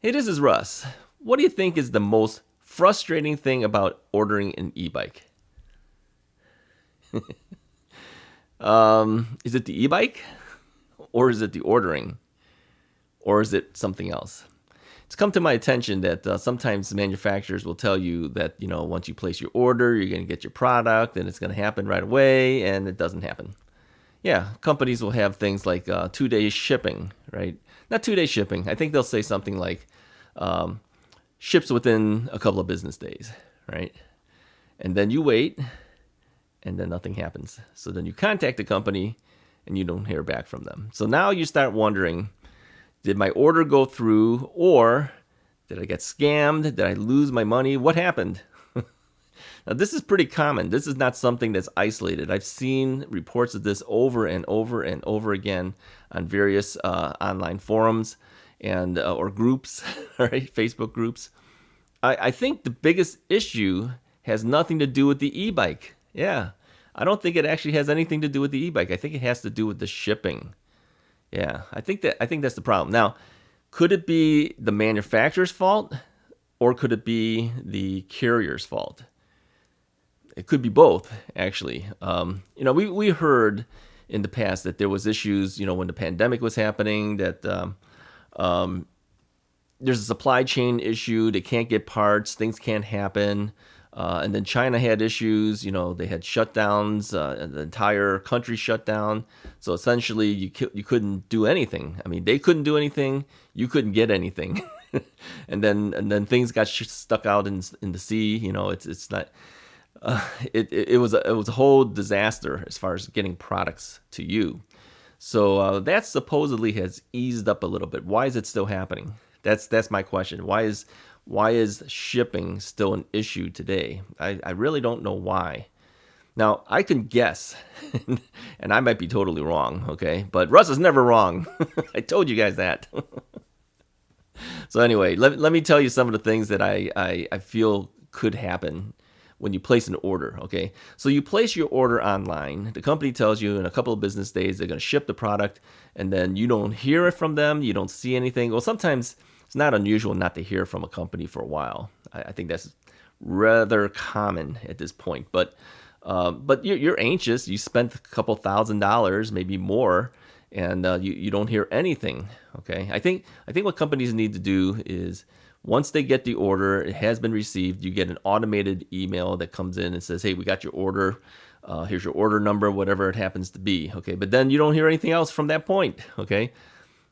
Hey, this is Russ. What do you think is the most frustrating thing about ordering an e-bike? Is it the e-bike? Or is it the ordering? Or is it something else? It's come to my attention that sometimes manufacturers will tell you that, once you place your order, you're going to get your product and it's going to happen right away, and it doesn't happen. Yeah, companies will have things like 2 day shipping, right? Not 2 day shipping. I think they'll say something like ships within a couple of business days, right? And then you wait, and then nothing happens. So then you contact the company, and you don't hear back from them. So now you start wondering, did my order go through, or did I get scammed? Did I lose my money? What happened? Now, this is pretty common. This is not something that's isolated. I've seen reports of this over and over and over again on various online forums and or groups, right? Facebook groups. I think the biggest issue has nothing to do with the e-bike. Yeah, I don't think it actually has anything to do with the e-bike. I think it has to do with the shipping. Yeah, I think that's the problem. Now, could it be the manufacturer's fault, or could it be the carrier's fault? It could be both, actually. We heard in the past that there was issues, when the pandemic was happening, that there's a supply chain issue. They can't get parts. Things can't happen. And then China had issues. They had shutdowns. The entire country shut down. So essentially, you couldn't do anything. I mean, they couldn't do anything. You couldn't get anything. and then things got stuck out in the sea. It's not. It was a whole disaster as far as getting products to you. So that supposedly has eased up a little bit. Why is it still happening? That's my question. Why is shipping still an issue today? I really don't know why. Now, I can guess, and I might be totally wrong, okay? But Russ is never wrong. I told you guys that. So anyway, let me tell you some of the things that I feel could happen when you place an order, okay? So you place your order online. The company tells you in a couple of business days they're going to ship the product, and then you don't hear it from them. You don't see anything. Well, sometimes it's not unusual not to hear from a company for a while. I think that's rather common at this point. But you're anxious. You spent a couple $1,000s, maybe more, and you don't hear anything, okay? I think what companies need to do is, once they get the order, it has been received, you get an automated email that comes in and says, hey, we got your order. Here's your order number, whatever it happens to be. Okay, but then you don't hear anything else from that point. Okay,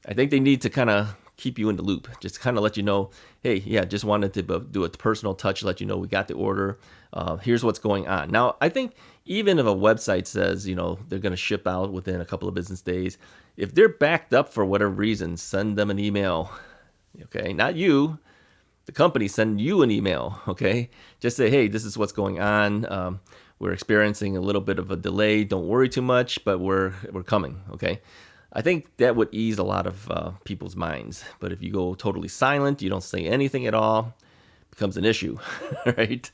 I think they need to kind of keep you in the loop, just kind of let you know, hey, yeah, just wanted to do a personal touch, let you know we got the order. Here's what's going on. Now, I think even if a website says, they're going to ship out within a couple of business days, if they're backed up for whatever reason, send them an email. Okay, not you. The company send you an email, okay? Just say, hey, this is what's going on. We're experiencing a little bit of a delay. Don't worry too much, but we're coming, okay? I think that would ease a lot of people's minds. But if you go totally silent, you don't say anything at all, it becomes an issue, right?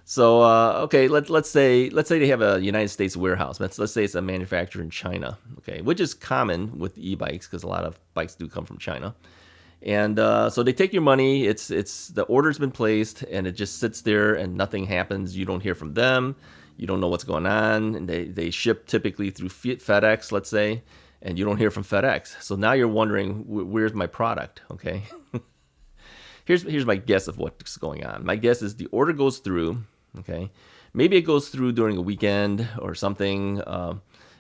So, okay, let's say they have a United States warehouse. Let's say it's a manufacturer in China, okay, which is common with e-bikes because a lot of bikes do come from China. And so they take your money. It's the order's been placed, and it just sits there, and nothing happens. You don't hear from them. You don't know what's going on. And they ship typically through FedEx, let's say, and you don't hear from FedEx. So now you're wondering, where's my product? Okay. Here's my guess of what's going on. My guess is the order goes through. Okay, maybe it goes through during a weekend or something.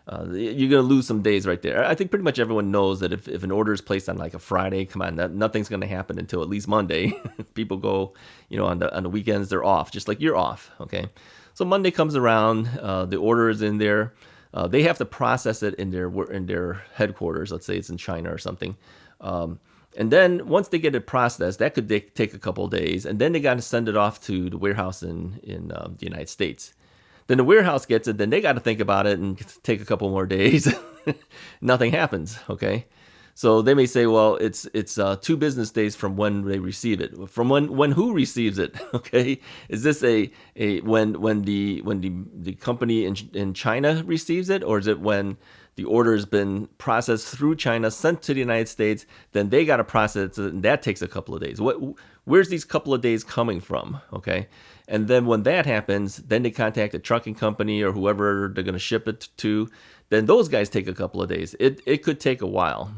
You're going to lose some days right there. I think pretty much everyone knows that if an order is placed on like a Friday, come on, nothing's going to happen until at least Monday. People go, on the weekends, they're off, just like you're off, okay? So Monday comes around, the order is in there. They have to process it in their headquarters. Let's say it's in China or something. And then once they get it processed, that could take a couple of days. And then they got to send it off to the warehouse in the United States. Then the warehouse gets it. Then they got to think about it and take a couple more days. Nothing happens, okay? So they may say, well, it's 2 business days from when they receive it. From when who receives it? Okay, is this a when the company in China receives it, or is it when the order has been processed through China, sent to the United States, then they got to process it, and that takes a couple of days. Where's these couple of days coming from? Okay, and then when that happens, then they contact a trucking company or whoever they're going to ship it to. Then those guys take a couple of days. It could take a while.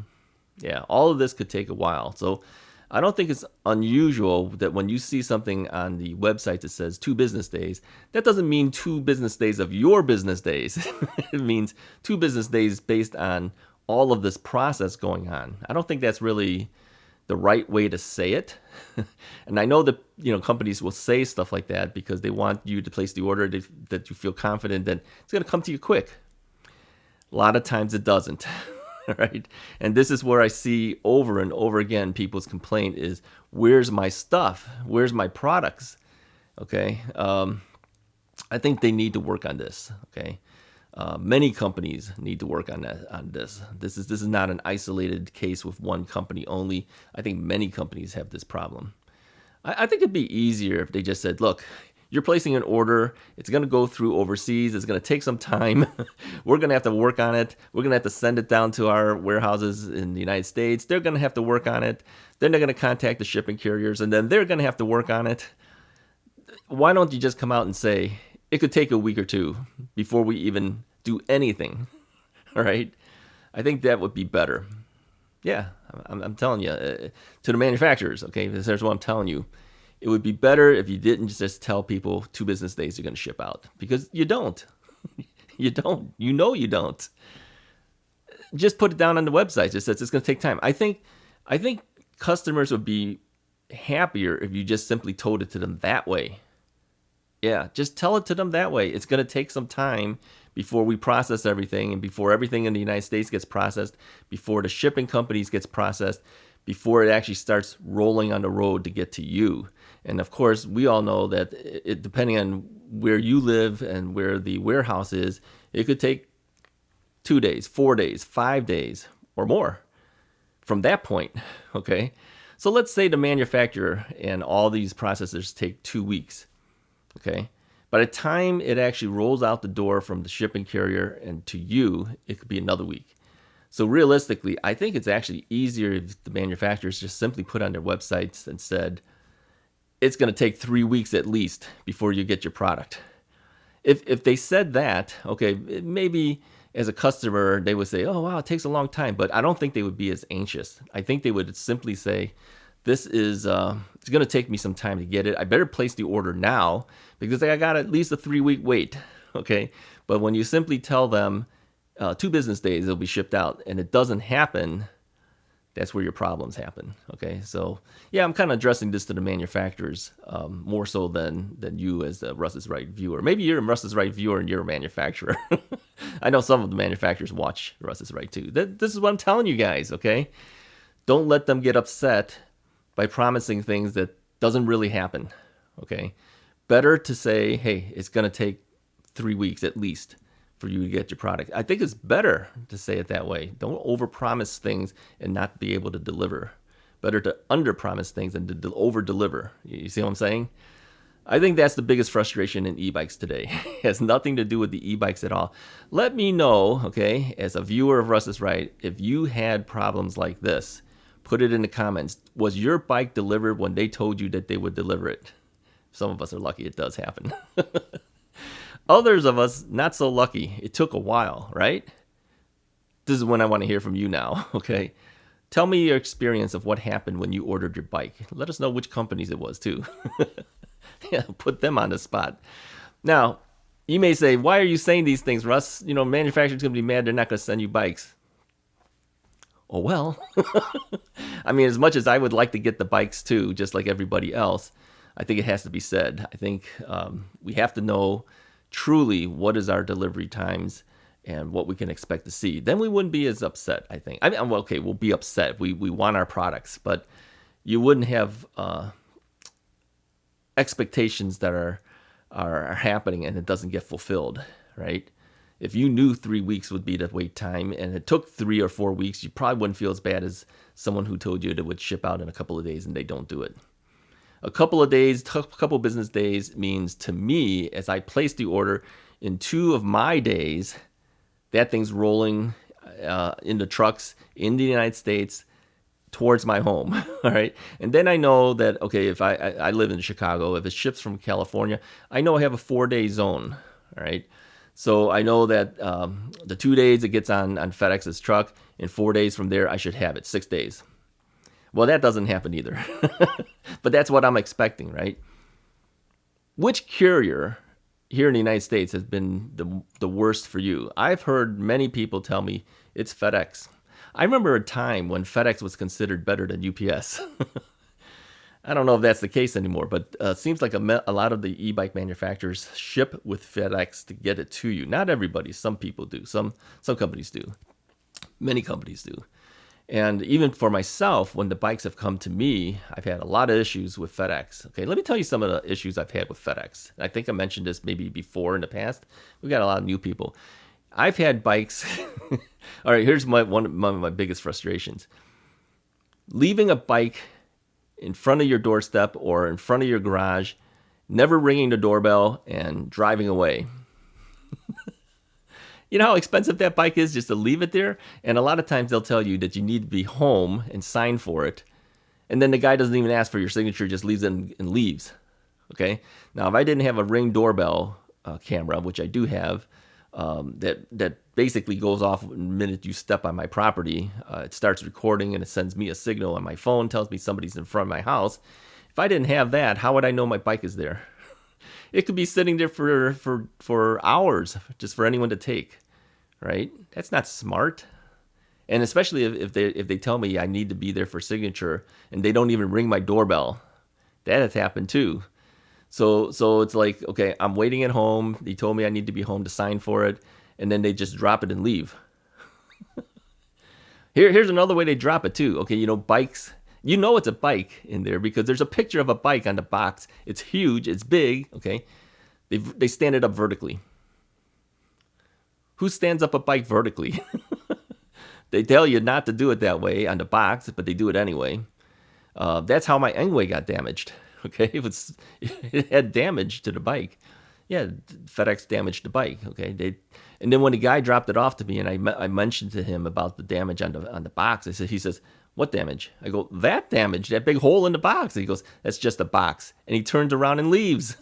Yeah, all of this could take a while. So I don't think it's unusual that when you see something on the website that says 2 business days, that doesn't mean 2 business days of your business days. It means 2 business days based on all of this process going on. I don't think that's really the right way to say it. And I know that companies will say stuff like that because they want you to place the order that you feel confident that it's going to come to you quick. A lot of times it doesn't. Right? And this is where I see over and over again people's complaint is, where's my stuff? Where's my products? Okay. I think they need to work on this. Okay. Many companies need to work on this. This is not an isolated case with one company only. I think many companies have this problem. I think it'd be easier if they just said, look, you're placing an order. It's going to go through overseas. It's going to take some time. We're going to have to work on it. We're going to have to send it down to our warehouses in the United States. They're going to have to work on it. Then they're going to contact the shipping carriers, and then they're going to have to work on it. Why don't you just come out and say, it could take a week or two before we even do anything? All right? I think that would be better. Yeah, I'm telling you, to the manufacturers, okay? Here's what I'm telling you. It would be better if you didn't just tell people 2 business days you're going to ship out, because you don't. You don't. You don't. Just put it down on the website. Just says it's going to take time. I think customers would be happier if you just simply told it to them that way. Yeah, just tell it to them that way. It's going to take some time before we process everything, and before everything in the United States gets processed, before the shipping companies gets processed, before it actually starts rolling on the road to get to you. And of course, we all know that depending on where you live and where the warehouse is, it could take 2 days, 4 days, 5 days, or more from that point. Okay, so let's say the manufacturer and all these processors take 2 weeks. Okay, by the time it actually rolls out the door from the shipping carrier and to you, it could be another week. So realistically, I think it's actually easier if the manufacturers just simply put on their websites and said, it's going to take 3 weeks at least before you get your product. If they said that, okay, maybe as a customer, they would say, oh, wow, it takes a long time. But I don't think they would be as anxious. I think they would simply say, it's going to take me some time to get it. I better place the order now because I got at least a 3-week wait. Okay. But when you simply tell them 2 business days, it'll be shipped out, and it doesn't happen, that's where your problems happen. Okay. So yeah, I'm kind of addressing this to the manufacturers more so than you as the Russ is Right viewer. Maybe you're a Russ is Right viewer and you're a manufacturer. I know some of the manufacturers watch Russ is Right too. This is what I'm telling you guys. Okay. Don't let them get upset by promising things that doesn't really happen. Okay. Better to say, hey, it's going to take 3 weeks at least for you to get your product. I think it's better to say it that way. Don't overpromise things and not be able to deliver. Better to underpromise things than to over-deliver. You see what I'm saying? I think that's the biggest frustration in e-bikes today. It has nothing to do with the e-bikes at all. Let me know, okay, as a viewer of Russ is Right, if you had problems like this. Put it in the comments. Was your bike delivered when they told you that they would deliver it? Some of us are lucky it does happen. Others of us, not so lucky. It took a while, right? This is when I want to hear from you now, okay? Tell me your experience of what happened when you ordered your bike. Let us know which companies it was, too. Yeah, put them on the spot. Now, you may say, why are you saying these things, Russ? Manufacturers going to be mad they're not going to send you bikes. Oh, well. I mean, as much as I would like to get the bikes, too, just like everybody else, I think it has to be said. I think we have to know truly what is our delivery times and what we can expect to see. Then we wouldn't be as upset, I think. I mean, well, okay, we'll be upset. We want our products, but you wouldn't have expectations that are happening and it doesn't get fulfilled, right? If you knew 3 weeks would be the wait time and it took 3 or 4 weeks, you probably wouldn't feel as bad as someone who told you it would ship out in a couple of days and they don't do it. A couple of days, a couple business days means to me, as I place the order, in 2 of my days, that thing's rolling into trucks in the United States towards my home. All right. And then I know that, okay, if I live in Chicago, if it ships from California, I know I have a 4-day zone. All right. So I know that the 2 days it gets on FedEx's truck, in 4 days from there, I should have it, 6 days. Well, that doesn't happen either. But that's what I'm expecting, right? Which carrier here in the United States has been the worst for you? I've heard many people tell me it's FedEx. I remember a time when FedEx was considered better than UPS. I don't know if that's the case anymore, but it seems like a lot of the e-bike manufacturers ship with FedEx to get it to you. Not everybody. Some people do. Some companies do. Many companies do. And even for myself, when the bikes have come to me, I've had a lot of issues with FedEx. Okay, let me tell you some of the issues I've had with FedEx. I think I mentioned this maybe before in the past. We've got a lot of new people. I've had bikes. All right, here's one of my biggest frustrations. Leaving a bike in front of your doorstep or in front of your garage, never ringing the doorbell, and driving away. You know how expensive that bike is just to leave it there? And a lot of times they'll tell you that you need to be home and sign for it. And then the guy doesn't even ask for your signature, just leaves it and leaves. Okay? Now, if I didn't have a Ring doorbell camera, which I do have, that basically goes off the minute you step on my property. It starts recording and it sends me a signal on my phone, tells me somebody's in front of my house. If I didn't have that, how would I know my bike is there? It could be sitting there for hours just for anyone to take, right? That's not smart. And especially if they tell me I need to be there for signature and they don't even ring my doorbell. That has happened too. So it's like, okay, I'm waiting at home. They told me I need to be home to sign for it, and then they just drop it and leave. Here's another way they drop it too. Okay, bikes. You know it's a bike in there because there's a picture of a bike on the box. It's huge. It's big. Okay, they stand it up vertically. Who stands up a bike vertically? They tell you not to do it that way on the box, but they do it anyway. That's how my Engwe got damaged. Okay, it had damage to the bike. Yeah, FedEx damaged the bike. Okay, and then when the guy dropped it off to me, and I mentioned to him about the damage on the box, he says, "What damage?" I go, "That damage, that big hole in the box." He goes, "That's just a box," and he turns around and leaves.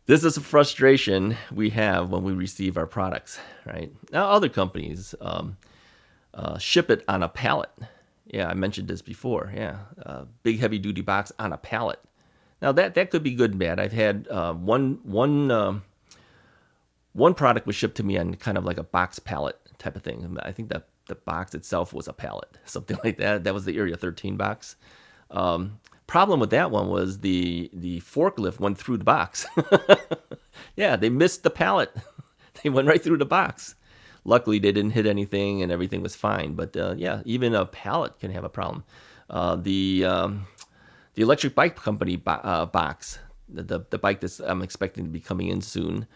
This is a frustration we have when we receive our products, right? Now, other companies ship it on a pallet. Yeah, I mentioned this before. Yeah, big heavy-duty box on a pallet. Now that could be good and bad. I've had one product was shipped to me on kind of like a box pallet type of thing. I think that the box itself was a pallet, something like that. That was the Area 13 box. Problem with that one was the forklift went through the box. Yeah, they missed the pallet. They went right through the box. Luckily, they didn't hit anything and everything was fine. But yeah, even a pallet can have a problem. The electric bike company box, the bike that I'm expecting to be coming in soon,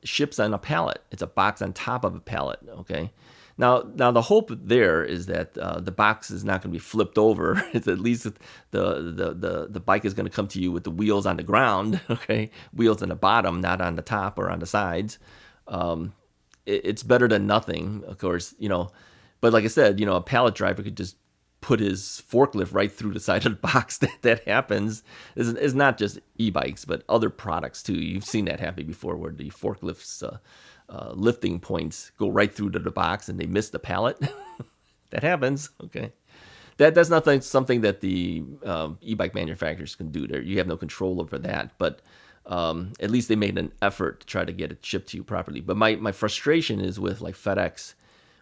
ships on a pallet. It's a box on top of a pallet. Okay. Now the hope there is that the box is not going to be flipped over. It's at least the bike is going to come to you with the wheels on the ground. Okay, wheels on the bottom, not on the top or on the sides. It's better than nothing, of course, But like I said, a pallet driver could just put his forklift right through the side of the box. That happens. It's not just e-bikes, but other products too. You've seen that happen before, where the forklifts lifting points go right through to the box and they miss the pallet. That happens. Okay, that's not something that the e-bike manufacturers can do. There, you have no control over that, but. At least they made an effort to try to get it shipped to you properly. But my frustration is with like FedEx,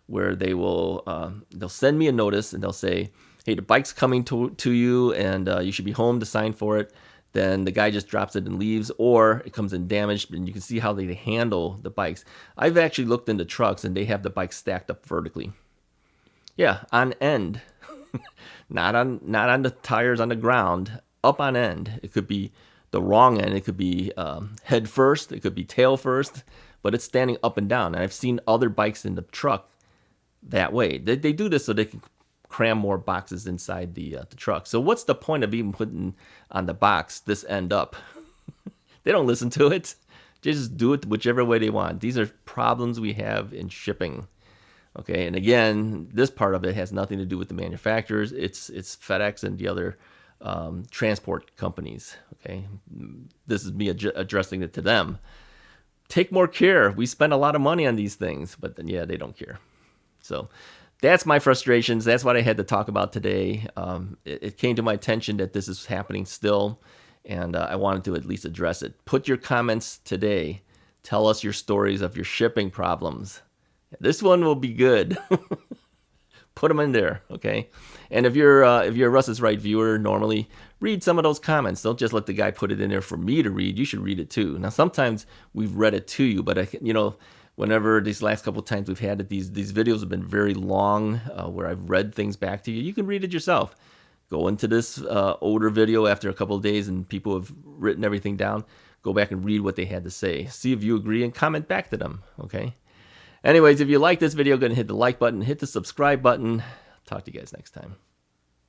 where they'll send me a notice and they'll say, "Hey, the bike's coming to you, and you should be home to sign for it." Then the guy just drops it and leaves, or it comes in damaged, and you can see how they handle the bikes. I've actually looked into trucks, and they have the bikes stacked up vertically. Yeah, on end, not on the tires on the ground, up on end. It could be the wrong end. It could be head first, it could be tail first, but it's standing up and down. And I've seen other bikes in the truck that way. They do this so they can cram more boxes inside the truck. So what's the point of even putting on the box this end up? They don't listen to it. They just do it whichever way they want. These are problems we have in shipping. Okay, and again, this part of it has nothing to do with the manufacturers. It's FedEx and the other transport companies. Okay, this is me addressing it to them. Take more care. We spend a lot of money on these things, but then, yeah, they don't care. So that's my frustrations. That's what I had to talk about today. It came to my attention that this is happening still, and I wanted to at least address it. Put your comments today. Tell us your stories of your shipping problems. This one will be good. Put them in there, okay? And if you're a Russ is Right viewer, normally read some of those comments. Don't just let the guy put it in there for me to read. You should read it too. Now, sometimes we've read it to you, but whenever these last couple of times we've had it, these videos have been very long, where I've read things back to you. You can read it yourself. Go into this older video after a couple of days and people have written everything down. Go back and read what they had to say. See if you agree and comment back to them, okay? Anyways, if you like this video, go ahead and hit the like button, hit the subscribe button. Talk to you guys next time.